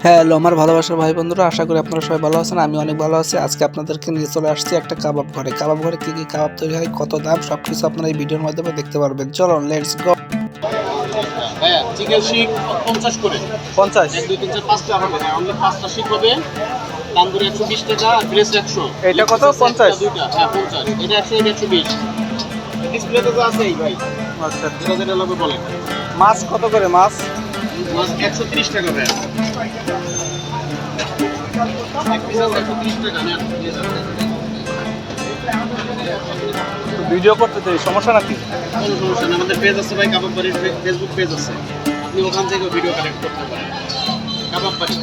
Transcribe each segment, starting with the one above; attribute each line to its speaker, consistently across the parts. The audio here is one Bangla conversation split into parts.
Speaker 1: হ্যালো আমার ভালোবাসার ভাই বন্ধুরা, আশা করি আপনারা সবাই ভালো আছেন। আমি অনেক ভালো আছি। আজকে আপনাদেরকে নিয়ে চলে আসছি একটা কাবাব ঘরে। কাবাব ঘরে কী কী কাবাব তৈরি হয়, কত দাম, সবকিছু আপনারা এই ভিডিওর মাধ্যমে দেখতে পারবেন। চলো লেটস গো।
Speaker 2: হ্যাঁ, চিকেন শিক 50 করে।
Speaker 1: 50
Speaker 2: 1 2 3 4 5টা হবে। হ্যাঁ, অনলি 5টা শিক হবে। তান্দুরি 120 টাকা, আর ব্রেস্ট 100।
Speaker 1: এটা কত? 50
Speaker 2: দুইটা। হ্যাঁ 50। এটা 100, এটা 120। ডিসপ্লেতে তো আছেই ভাই।
Speaker 1: আচ্ছা।
Speaker 2: যেটা যেটা লাগবে বলেন।
Speaker 1: মাছ কত করে? মাছ
Speaker 2: মাছ 130 টাকা ভাই। এক পিস আছে 130 টাকা না।
Speaker 1: ভিডিও করতে দেই, সমস্যা নাকি?
Speaker 2: কোনো সমস্যা না, আমাদের পেজ আছে ভাই, কাবাব বাড়ির ফেসবুক পেজ আছে। আপনি ওখান থেকে ভিডিও কালেক্ট করতে পারেন। কাবাব বাড়ি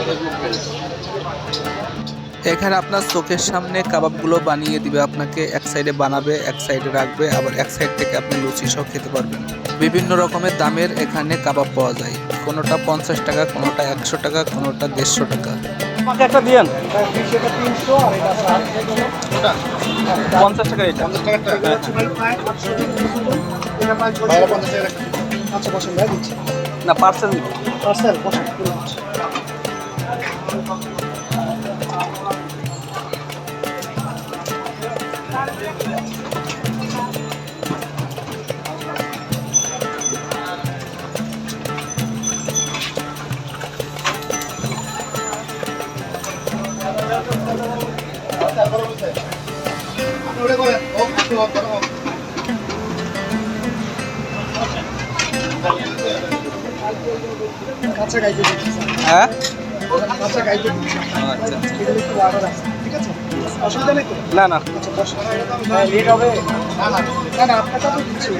Speaker 2: ফেসবুক পেজ।
Speaker 1: এখানে আপনার চোখের সামনে কাবাবগুলো বানিয়ে দিবে আপনাকে। এক সাইডে বানাবে, এক সাইডে রাখবে, আবার এক সাইড থেকে আপনি লুচি সহ খেতে পারবেন। বিভিন্ন রকমের দামের এখানে কাবাব পাওয়া যায়। কোনোটা 50 টাকা, কোনোটা 100 টাকা, কোনোটা 150 টাকা। আমাকে একটা দিয়েন। 300 আর এটা 50 টাকা। এটা
Speaker 2: 50 টাকা।
Speaker 3: আচ্ছা বসেন ভাই, দিচ্ছি
Speaker 1: না, পার্সেল নিব।
Speaker 3: পার্সেল বসেন। কাঁচা গাইতে দিচ্ছি,
Speaker 1: হ্যাঁ
Speaker 3: কাঁচা গাইতে দিচ্ছি।
Speaker 1: আচ্ছা
Speaker 3: এগুলো একটু অর্ডার আছে, ঠিক আছে? অসুবিধা নেই তো?
Speaker 1: না না
Speaker 3: আচ্ছা বসেন। লেট হবে? না না না না, আপনাকে তো দিচ্ছি।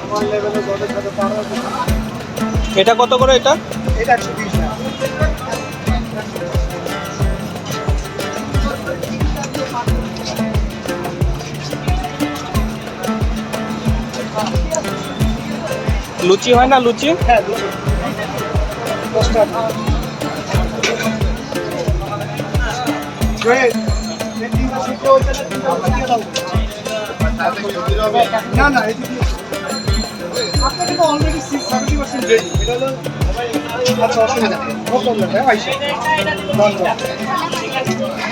Speaker 3: আমার লেভেলে যত যত পারো।
Speaker 1: এটা কত করে? এটা
Speaker 3: এটা 120 টাকা।
Speaker 1: লুচি হয় না? লুচি
Speaker 3: হ্যাঁ দুটো 10 টাকা। না না, আপনাকে তো অলরেডি 70% রেডি। এটা হলো আচ্ছা, অসুবিধা নেই, নো প্রবলেম ভাই। আইসা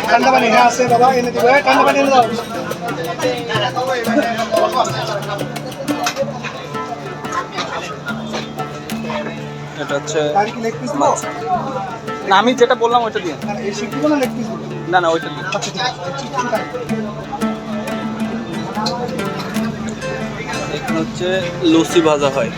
Speaker 3: ঠান্ডা পানি হ্যাঁ আছে বাবা, এনে দিব। ঠান্ডা পানি এনে দাও।
Speaker 1: এটা হচ্ছে
Speaker 3: আর কি লেগ পিস
Speaker 1: না, আমি যেটা বললাম ওইটা দিয়ে।
Speaker 3: এই শিখবো না লেগ পিস?
Speaker 1: না না, ওইটা দিয়ে।
Speaker 3: আচ্ছা ঠিক আছে।
Speaker 1: এখানে হচ্ছে লুচি ভাজা হয়।